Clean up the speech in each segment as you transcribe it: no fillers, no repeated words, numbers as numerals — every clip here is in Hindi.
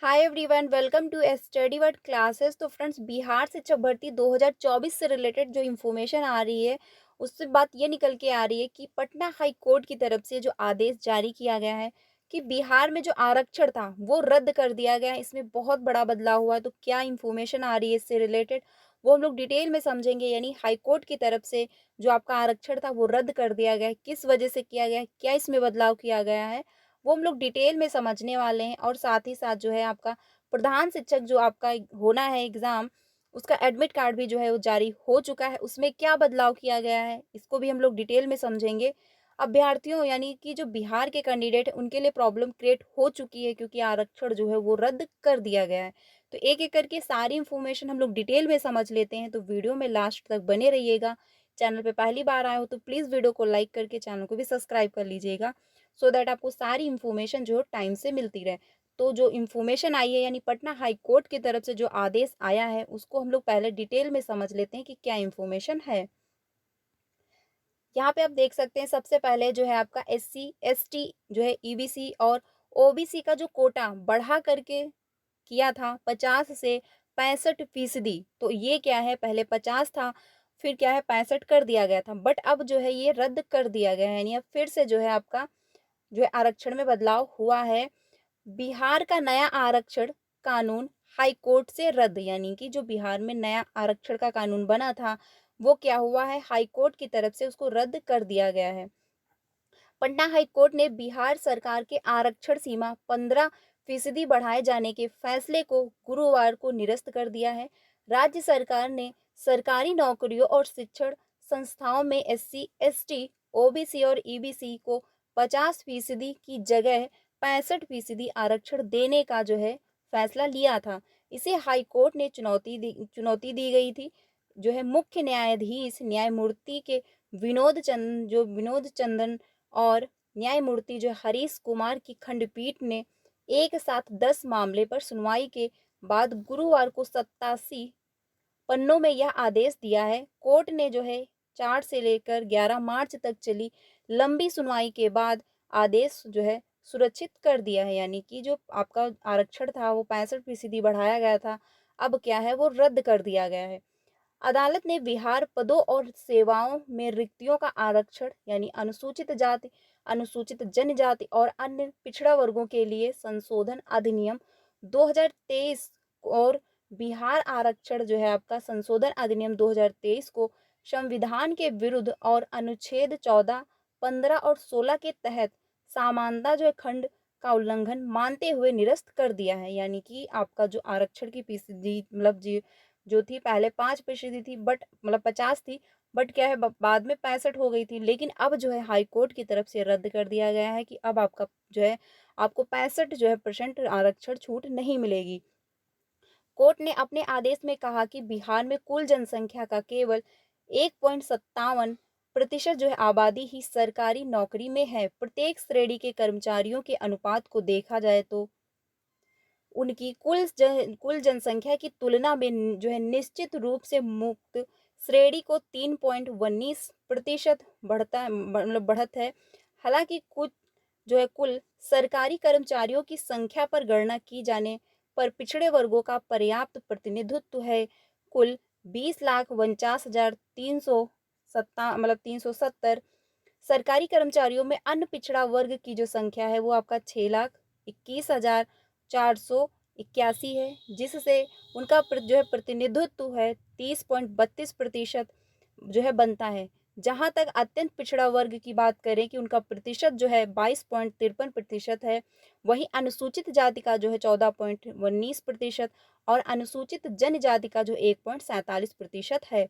Hi everyone, welcome to study word classes. तो फ्रेंड्स, बिहार शिक्षक भर्ती 2024 से रिलेटेड जो इन्फॉर्मेशन आ रही है, उससे बात ये निकल के आ रही है कि पटना हाई कोर्ट की तरफ से जो आदेश जारी किया गया है कि बिहार में जो आरक्षण था वो रद्द कर दिया गया है। इसमें बहुत बड़ा बदलाव हुआ है। तो क्या इन्फॉर्मेशन आ रही है इससे रिलेटेड, वो हम लोग डिटेल में समझेंगे। यानी हाई कोर्ट की तरफ से जो आपका आरक्षण था वो रद्द कर दिया गया है, किस वजह से किया गया है, क्या इसमें बदलाव किया गया है, वो हम लोग डिटेल में समझने वाले हैं। और साथ ही साथ जो है आपका प्रधान शिक्षक जो आपका होना है एग्ज़ाम, उसका एडमिट कार्ड भी जो है वो जारी हो चुका है। उसमें क्या बदलाव किया गया है, इसको भी हम लोग डिटेल में समझेंगे। अभ्यर्थियों यानी कि जो बिहार के कैंडिडेट हैं, उनके लिए प्रॉब्लम क्रिएट हो चुकी है क्योंकि आरक्षण जो है वो रद्द कर दिया गया है। तो एक-एक करके सारी इन्फॉर्मेशन हम लोग डिटेल में समझ लेते हैं, तो वीडियो में लास्ट तक बने रहिएगा। चैनल पे पहली बार आए हो तो प्लीज़ वीडियो को लाइक करके चैनल को भी सब्सक्राइब कर लीजिएगा, सो दैट आपको सारी इन्फॉर्मेशन जो है टाइम से मिलती रहे। तो जो इन्फॉर्मेशन आई है यानी पटना हाई कोर्ट की तरफ से जो आदेश आया है, उसको हम लोग पहले डिटेल में समझ लेते हैं कि क्या इन्फॉर्मेशन है। यहाँ पे आप देख सकते हैं, सबसे पहले जो है आपका एससी एसटी जो है ईबीसी और ओबीसी का जो कोटा बढ़ा करके किया था 50 से 65%। तो ये क्या है, पहले 50 था, फिर क्या है 65 कर दिया गया था, बट अब जो है ये रद्द कर दिया गया है। यानी अब फिर से जो है आपका जो है आरक्षण में बदलाव हुआ है। बिहार का नया आरक्षण कानून हाई कोर्ट से रद्द, यानी कि जो बिहार में नया आरक्षण का कानून बना था वो क्या हुआ है, हाई कोर्ट की तरफ से उसको रद्द कर दिया गया है। पटना हाई कोर्ट ने बिहार सरकार के आरक्षण सीमा 15% बढ़ाए जाने के फैसले को गुरुवार को निरस्त कर दिया है। राज्य सरकार ने सरकारी नौकरियों और शिक्षण संस्थाओं में एससी एसटी ओबीसी और ईबीसी को 50% की जगह 65% आरक्षण देने का जो है फैसला लिया था। इसे हाई कोर्ट ने चुनौती दी गई थी। जो है मुख्य न्यायाधीश न्यायमूर्ति के विनोद चंदन और न्यायमूर्ति जो हरीश कुमार की खंडपीठ ने एक साथ 10 मामले पर सुनवाई के बाद गुरुवार को 87 पन्नों में यह आदेश दिया है। कोर्ट ने जो है 4 से लेकर 11 मार्च तक चली लंबी सुनवाई के बाद आदेश जो है सुरक्षित कर दिया है। यानी कि जो आपका आरक्षण था वो 65% बढ़ाया गया था, अब क्या है वो रद्द कर दिया गया है। अदालत ने बिहार पदों और सेवाओं में रिक्तियों का आरक्षण यानी अनुसूचित जाति, अनुसूचित जनजाति और अन्य पिछड़ा वर्गों के लिए संशोधन अधिनियम 2023 और बिहार आरक्षण जो है आपका संशोधन अधिनियम 2023 को संविधान के विरुद्ध और अनुच्छेद 14, 15 और 16 के तहत समानता जो है खंड का उल्लंघन मानते हुए निरस्त कर दिया है। यानी कि आपका जो आरक्षण की फीसदी मतलब जी जो थी पहले 5% थी, बट मतलब 50 थी, बट क्या है बाद में 65 हो गई थी। लेकिन अब जो है हाई कोर्ट की तरफ से रद्द कर दिया गया है कि अब आपका जो है आपको 65 जो है परसेंट आरक्षण छूट नहीं मिलेगी। कोर्ट ने अपने आदेश में कहा कि बिहार में कुल जनसंख्या का केवल 1.57% जो है आबादी ही सरकारी नौकरी में है। प्रत्येक श्रेणी के कर्मचारियों के अनुपात को देखा जाए तो उनकी कुल जनसंख्या की तुलना में जो है निश्चित रूप से मुक्त श्रेणी को 3.19% मतलब बढ़त है। हालांकि कुछ जो है कुल सरकारी कर्मचारियों की संख्या पर गणना की जाने पर पिछड़े वर्गों का पर्याप्त प्रतिनिधित्व है। कुल 20,49,370 सरकारी कर्मचारियों में अन्य पिछड़ा वर्ग की जो संख्या है वो आपका 6,21,481 है, जिससे उनका जो है प्रतिनिधित्व है 30.32% जो है बनता है। जहाँ तक अत्यंत पिछड़ा वर्ग की बात करें कि उनका प्रतिशत जो है 22.53% है, वहीं अनुसूचित जाति का जो है 14.19% और अनुसूचित जनजाति का जो 1.47% है।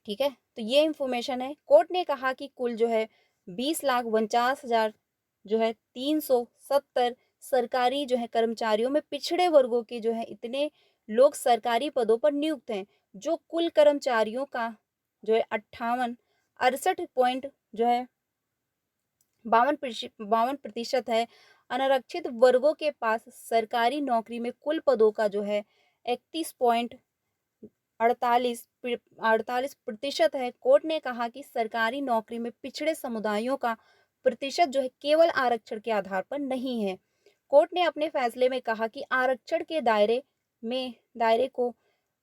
ठीक है, तो ये इंफॉर्मेशन है। कोर्ट ने कहा कि कुल जो है 20,49,000 जो है 370 सरकारी जो है कर्मचारियों में पिछड़े वर्गों के जो है इतने लोग सरकारी पदों पर नियुक्त हैं, जो कुल कर्मचारियों का जो है 68 पॉइंट जो है 52% है। अनारक्षित वर्गों के पास सरकारी नौकरी में कुल पदों का जो है 38.48% है। कोर्ट ने कहा कि सरकारी नौकरी में पिछड़े समुदायों का प्रतिशत जो है केवल आरक्षण के आधार पर नहीं है। कोर्ट ने अपने फैसले में कहा कि आरक्षण के दायरे को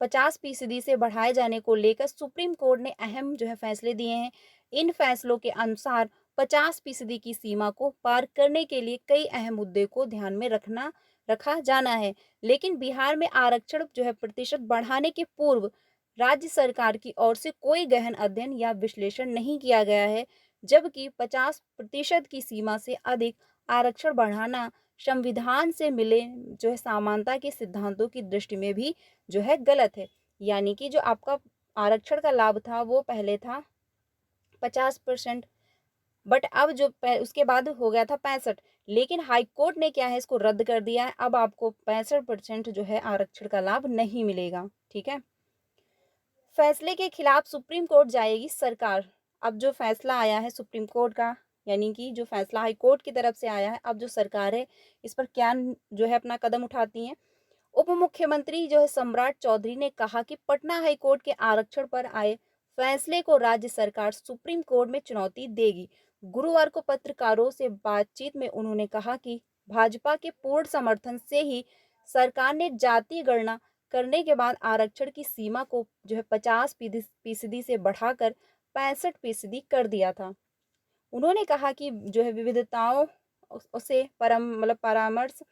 50% से बढ़ाए जाने को लेकर सुप्रीम कोर्ट ने अहम फैसले दिए हैं। इन फैसलों के अनुसार 50% की सीमा को पार करने के लिए कई अहम मुद्दे को ध्यान में रखा जाना है। लेकिन बिहार में आरक्षण प्रतिशत बढ़ाने के पूर्व राज्य सरकार की ओर से कोई गहन अध्ययन या विश्लेषण नहीं किया गया है, जबकि 50% की सीमा से अधिक आरक्षण बढ़ाना संविधान से मिले समानता के सिद्धांतों की दृष्टि में भी गलत है। यानी कि जो आपका आरक्षण का लाभ था वो पहले था 50%, बट अब उसके बाद हो गया था 65। लेकिन हाई कोर्ट ने क्या है इसको रद्द कर दिया है। अब आपको 65% आरक्षण का लाभ नहीं मिलेगा। ठीक है, फैसले के खिलाफ सुप्रीम कोर्ट जाएगी सरकार। अब जो फैसला आया है सुप्रीम कोर्ट का, यानी कि जो फैसला हाई कोर्ट की तरफ से आया है, अब जो सरकार है इस पर क्या अपना कदम उठाती है। उप मुख्यमंत्री सम्राट चौधरी ने कहा कि पटना हाई कोर्ट के आरक्षण पर आए फैसले को राज्य सरकार सुप्रीम कोर्ट में चुनौती देगी। गुरुवार को पत्रकारों से बातचीत में उन्होंने कहा कि भाजपा के पूर्ण समर्थन से ही सरकार ने जाति गणना करने के बाद आरक्षण की सीमा को 50% से बढ़ाकर 65% कर दिया था। उन्होंने कहा कि विविधताओं से परामर्श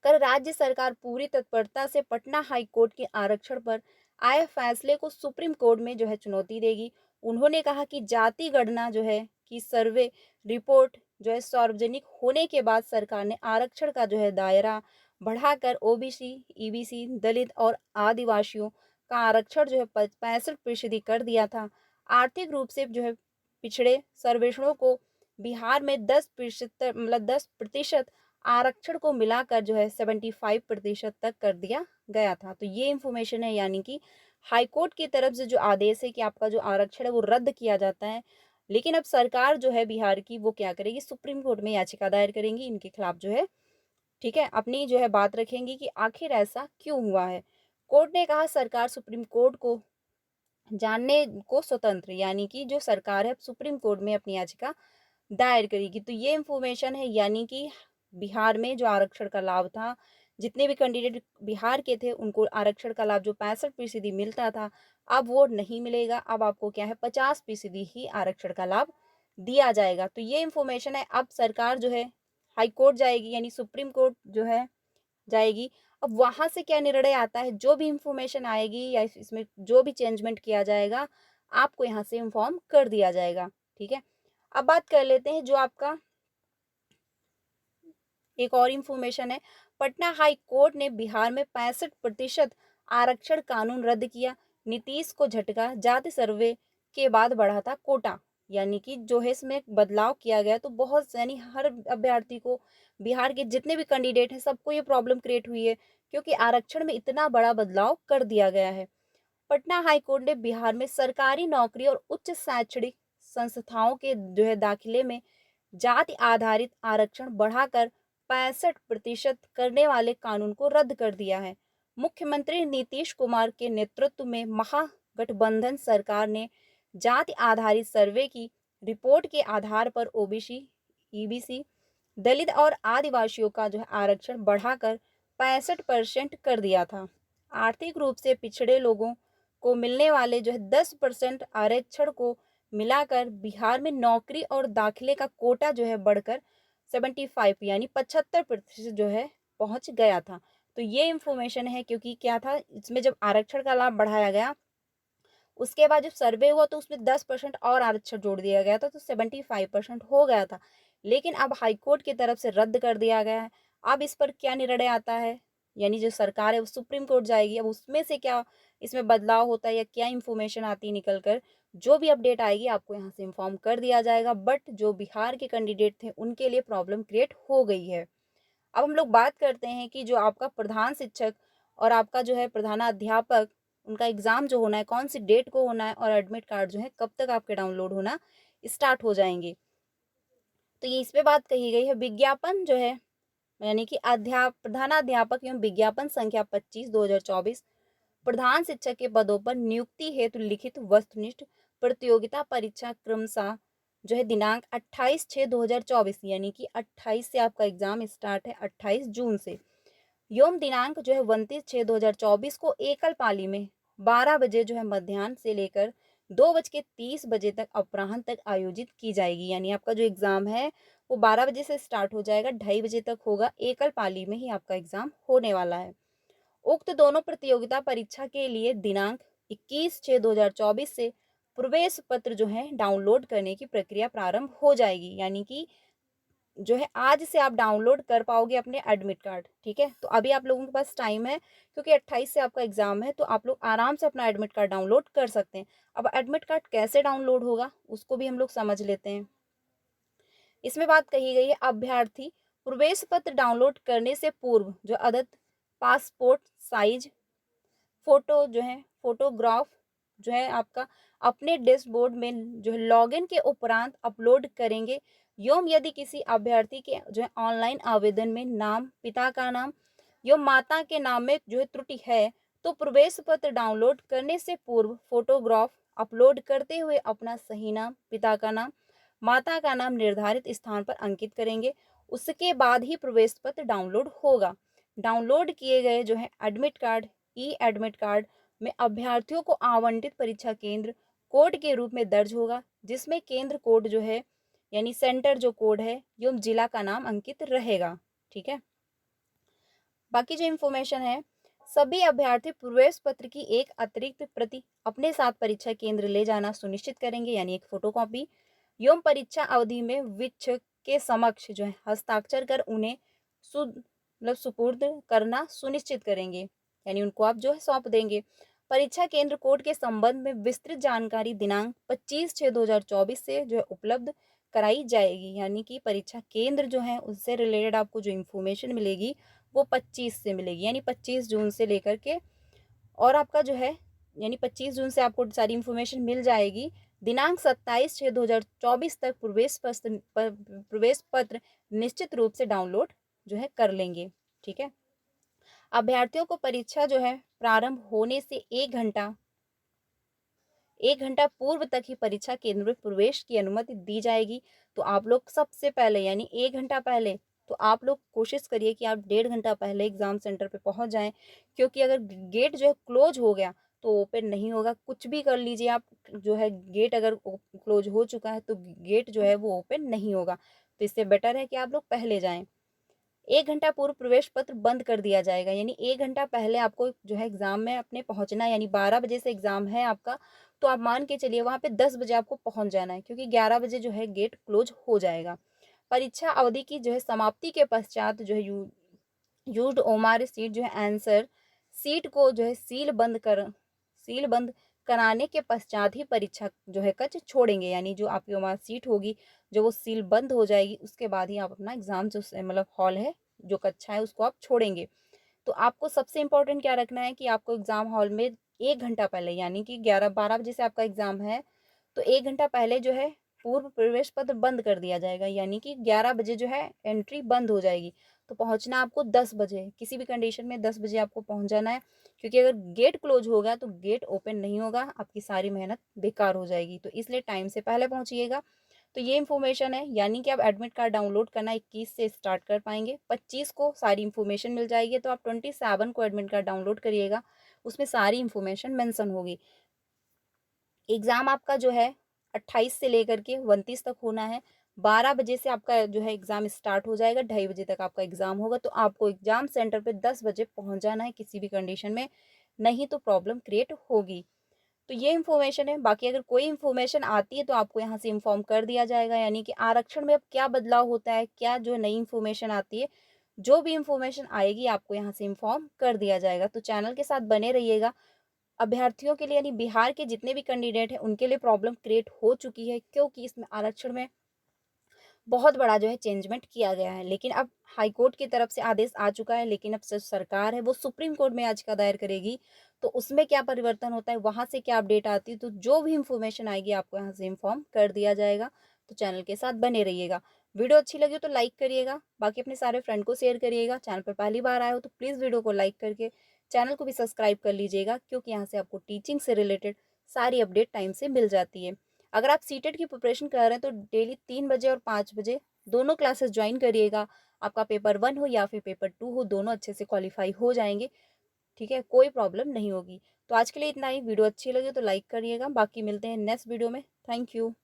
कर राज्य सरकार पूरी तत्परता से पटना हाई कोर्ट के आरक्षण पर आए फैसले को सुप्रीम कोर्ट में चुनौती देगी। उन्होंने कहा कि जाति गणना की सर्वे रिपोर्ट सार्वजनिक होने के बाद सरकार ने आरक्षण का दायरा बढ़ाकर ओबीसी, ईबीसी, दलित और आदिवासियों का आरक्षण 65% कर दिया था। आर्थिक रूप से पिछड़े सर्वेक्षणों को बिहार में 10% आरक्षण को मिलाकर 75% तक कर दिया गया था। तो ये इंफॉर्मेशन है, यानी कि हाईकोर्ट की तरफ से जो आदेश है कि आपका जो आरक्षण है वो रद्द किया जाता है। लेकिन अब सरकार बिहार की वो क्या करेगी, सुप्रीम कोर्ट में याचिका दायर करेंगी इनके खिलाफ ठीक है, अपनी बात रखेंगी कि आखिर ऐसा क्यों हुआ है। कोर्ट ने कहा सरकार सुप्रीम कोर्ट को जानने को स्वतंत्र, यानी कि जो सरकार है सुप्रीम कोर्ट में अपनी याचिका दायर करेगी। तो ये इंफॉर्मेशन है, यानी कि बिहार में जो आरक्षण का लाभ था, जितने भी कैंडिडेट बिहार के थे उनको आरक्षण का लाभ जो 65% मिलता था, अब वो नहीं मिलेगा। अब आपको क्या है 50% ही आरक्षण का लाभ दिया जाएगा। तो ये इंफॉर्मेशन है। अब सरकार हाई कोर्ट जाएगी, यानी सुप्रीम कोर्ट जाएगी। अब वहां से क्या निर्णय आता है, जो भी इंफॉर्मेशन आएगी या इसमें जो भी चेंजमेंट किया जाएगा, आपको यहाँ से इन्फॉर्म कर दिया जाएगा। ठीक है, अब बात कर लेते हैं जो आपका एक और इन्फॉर्मेशन है। पटना हाई कोर्ट ने बिहार में 65% आरक्षण कानून रद्द किया। नीतीश को झटका, जाति सर्वे के बाद बढ़ा था कोटा, यानी कि इसमें बदलाव किया गया। तो बहुत यानी हर अभ्यर्थी को, बिहार के जितने भी कैंडिडेट हैं सबको ये प्रॉब्लम क्रिएट हुई है, क्योंकि आरक्षण में इतना बड़ा बदलाव कर दिया गया है। पटना हाई कोर्ट ने बिहार में सरकारी नौकरी और उच्च शैक्षणिक संस्थाओं के दाखिले में जाति आधारित आरक्षण बढ़ाकर 65% करने वाले कानून को रद्द कर दिया है। मुख्यमंत्री नीतीश कुमार के नेतृत्व में महागठबंधन सरकार ने जाति आधारित सर्वे की रिपोर्ट के आधार पर ओबीसी, ईबीसी, दलित और आदिवासियों का आरक्षण बढ़ाकर 65% कर दिया था। आर्थिक रूप से पिछड़े लोगों को मिलने वाले 10% आरक्षण को मिलाकर बिहार में नौकरी और दाखिले का कोटा बढ़कर 75 यानी 75% पहुंच गया था। तो ये इंफॉर्मेशन है, क्योंकि क्या था इसमें जब आरक्षण का लाभ बढ़ाया गया, उसके बाद जब सर्वे हुआ तो उसमें 10% और आरक्षण जोड़ दिया गया था, तो 75% हो गया था। लेकिन अब हाईकोर्ट की तरफ से रद्द कर दिया गया है। अब इस पर क्या निर्णय आता है, यानी जो सरकार है वो सुप्रीम कोर्ट जाएगी। अब उसमें से क्या इसमें बदलाव होता है या क्या इंफॉर्मेशन आती है निकल कर, जो भी अपडेट आएगी आपको यहाँ से इन्फॉर्म कर दिया जाएगा। बट जो बिहार के कैंडिडेट थे उनके लिए प्रॉब्लम क्रिएट हो गई है। अब हम लोग बात करते हैं कि जो आपका प्रधान शिक्षक और आपका प्रधानाध्यापक, उनका एग्ज़ाम जो होना है कौन सी डेट को होना है, और एडमिट कार्ड कब तक आपके डाउनलोड होना स्टार्ट हो जाएंगे। तो ये इस पे बात कही गई है। विज्ञापन यानी कि प्रधानाध्यापक एवं विज्ञापन संख्या 25/2024 प्रधान शिक्षक के पदों पर नियुक्ति हेतु लिखित वस्तुनिष्ठ प्रतियोगिता परीक्षा क्रमशः जो है दिनांक 28/6/2024 यानी कि 28 से आपका एग्ज़ाम स्टार्ट है 28 जून से। योम दिनांक जो है 29/6/2024 को एकल पाली में 12 बजे जो है मध्याह्न से लेकर 2:30 तक अपराह्न तक आयोजित की जाएगी। यानी आपका जो एग्ज़ाम है वो 12 बजे से स्टार्ट हो जाएगा, 2:30 बजे तक होगा। एकल पाली में ही आपका एग्ज़ाम होने वाला है। उक्त दोनों प्रतियोगिता परीक्षा के लिए दिनांक 21/6/2024 से प्रवेश पत्र जो है डाउनलोड करने की प्रक्रिया प्रारंभ हो जाएगी। यानी कि जो है आज से आप डाउनलोड कर पाओगे अपने एडमिट कार्ड। ठीक है, तो अभी आप लोगों के पास टाइम है क्योंकि 28 से आपका एग्जाम है, तो आप लोग आराम से अपना एडमिट कार्ड डाउनलोड कर सकते हैं। अब एडमिट कार्ड कैसे डाउनलोड होगा उसको भी हम लोग समझ लेते हैं। इसमें बात कही गई है अभ्यर्थी प्रवेश पत्र डाउनलोड करने से पूर्व जो अदद पासपोर्ट साइज फोटो जो है फोटोग्राफ जो है आपका अपने डैशबोर्ड में जो है लॉगिन के उपरांत अपलोड करेंगे। एवं यदि किसी अभ्यर्थी के जो है ऑनलाइन आवेदन में नाम, पिता का नाम एवं माता के नाम में जो है त्रुटि है तो प्रवेश पत्र डाउनलोड करने से पूर्व फोटोग्राफ अपलोड करते हुए अपना सही नाम, पिता का नाम, माता का नाम निर्धारित स्थान पर अंकित करेंगे। उसके बाद ही प्रवेश पत्र डाउनलोड होगा। डाउनलोड किए गए जो है एडमिट कार्ड ई एडमिट कार्ड में अभ्यर्थियों को आवंटित परीक्षा केंद्र कोड के रूप में दर्ज होगा, जिसमें केंद्र कोड जो है यानी सेंटर जो कोड है एवं जिला का नाम अंकित रहेगा। ठीक है, बाकी जो इन्फॉर्मेशन है, सभी अभ्यर्थी प्रवेश पत्र की एक अतिरिक्त प्रति अपने साथ परीक्षा केंद्र ले जाना सुनिश्चित करेंगे, यानी एक फोटोकॉपी एवं परीक्षा अवधि में वीक्षक के समक्ष जो है हस्ताक्षर कर उन्हें सुपुर्द करना सुनिश्चित करेंगे, यानी उनको आप जो है सौंप देंगे। परीक्षा केंद्र कोड के संबंध में विस्तृत जानकारी दिनांक 25/6/2024 से जो है उपलब्ध कराई जाएगी। यानी कि परीक्षा केंद्र जो है उससे रिलेटेड आपको जो इन्फॉर्मेशन मिलेगी वो 25 से मिलेगी, यानी 25 जून से लेकर के, और आपका जो है यानी 25 जून से आपको सारी इन्फॉर्मेशन मिल जाएगी। दिनांक 27/6/2024 तक प्रवेश पत्र निश्चित रूप से डाउनलोड जो है कर लेंगे। ठीक है, अभ्यर्थियों को परीक्षा जो है प्रारंभ होने से एक घंटा पूर्व तक ही परीक्षा केंद्र में प्रवेश की अनुमति दी जाएगी। तो आप लोग सबसे पहले यानी 1 घंटा पहले तो आप लोग कोशिश करिए कि आप 1.5 घंटा पहले एग्जाम सेंटर पे पहुंच जाएं, क्योंकि अगर गेट जो है क्लोज हो गया तो ओपन नहीं होगा। कुछ भी कर लीजिए आप, जो है गेट अगर क्लोज हो चुका है तो गेट जो है वो ओपन नहीं होगा। तो इससे बेटर है कि आप लोग पहले जाएं। 1 घंटा पूर्व प्रवेश पत्र बंद कर दिया जाएगा, यानी 1 घंटा पहले आपको जो है एग्जाम में अपने पहुंचना, यानी 12 बजे से एग्जाम है आपका, तो आप मान के चलिए वहां पे 10 बजे आपको पहुंच जाना है, क्योंकि 11 बजे जो है गेट क्लोज हो जाएगा। परीक्षा अवधि की जो है समाप्ति के पश्चात जो है यूज्ड ओमार सीट जो है आंसर सीट को जो है सील बंद कराने के पश्चात ही परीक्षा जो है कक्ष छोड़ेंगे, यानी जो आपकी ओमार सीट होगी जो वो सील बंद हो जाएगी, उसके बाद ही आप अपना एग्जाम जो मतलब हॉल है जो कक्षा है उसको आप छोड़ेंगे। तो आपको सबसे इम्पोर्टेंट क्या रखना है कि आपको एग्जाम हॉल में 1 घंटा पहले, यानी कि 11-12 बजे से आपका एग्जाम है तो 1 घंटा पहले जो है पूर्व प्रवेश पत्र बंद कर दिया जाएगा, यानी कि 11 बजे जो है एंट्री बंद हो जाएगी। तो पहुंचना आपको 10 बजे, किसी भी कंडीशन में 10 बजे आपको पहुंच जाना है, क्योंकि अगर गेट क्लोज होगा तो गेट ओपन नहीं होगा, आपकी सारी मेहनत बेकार हो जाएगी। तो इसलिए टाइम से पहले पहुंचिएगा। तो ये इन्फॉर्मेशन है, यानी कि आप एडमिट कार्ड डाउनलोड करना 21 से स्टार्ट कर पाएंगे, 25 को सारी इन्फॉर्मेशन मिल जाएगी, तो आप 27 को एडमिट कार्ड डाउनलोड करिएगा, उसमें सारी इन्फॉर्मेशन मेंशन होगी। एग्ज़ाम आपका जो है 28 से लेकर के 29 तक होना है। 12 बजे से आपका जो है एग्ज़ाम स्टार्ट हो जाएगा, 2:30 बजे तक आपका एग्ज़ाम होगा। तो आपको एग्ज़ाम सेंटर पे 10 बजे पहुंच जाना है किसी भी कंडीशन में, नहीं तो प्रॉब्लम क्रिएट होगी। तो ये इन्फॉर्मेशन है। बाकी अगर कोई इन्फॉर्मेशन आती है तो आपको यहाँ से इन्फॉर्म कर दिया जाएगा, यानी कि आरक्षण में अब क्या बदलाव होता है, क्या जो नई इन्फॉर्मेशन आती है, जो भी इन्फॉर्मेशन आएगी आपको यहाँ से इन्फॉर्म कर दिया जाएगा। तो चैनल के साथ बने रहिएगा। अभ्यर्थियों के लिए यानी बिहार के जितने भी कैंडिडेट हैं उनके लिए प्रॉब्लम क्रिएट हो चुकी है, क्योंकि इसमें आरक्षण में बहुत बड़ा जो है चेंजमेंट किया गया है। लेकिन अब हाई कोर्ट की तरफ से आदेश आ चुका है, लेकिन अब सरकार है वो सुप्रीम कोर्ट में याचिका दायर करेगी, तो उसमें क्या परिवर्तन होता है, वहां से क्या अपडेट आती है, तो जो भी इंफॉर्मेशन आएगी आपको यहाँ से इन्फॉर्म कर दिया जाएगा। तो चैनल के साथ बने रहिएगा। वीडियो अच्छी लगी तो लाइक करिएगा, बाकी अपने सारे फ्रेंड को शेयर करिएगा। चैनल पर पहली बार आए हो तो प्लीज़ वीडियो को लाइक करके चैनल को भी सब्सक्राइब कर लीजिएगा, क्योंकि यहाँ से आपको टीचिंग से रिलेटेड सारी अपडेट टाइम से मिल जाती है। अगर आप सीटेट की प्रिपरेशन कर रहे हैं तो डेली 3 बजे और 5 बजे दोनों क्लासेस जॉइन करिएगा। आपका पेपर 1 हो या फिर पेपर 2 हो, दोनों अच्छे से क्वालीफाई हो जाएँगे, ठीक है? कोई प्रॉब्लम नहीं होगी। तो आज के लिए इतना ही। वीडियो अच्छी लगी तो लाइक करिएगा। बाकी मिलते हैं नेक्स्ट वीडियो में। Thank you.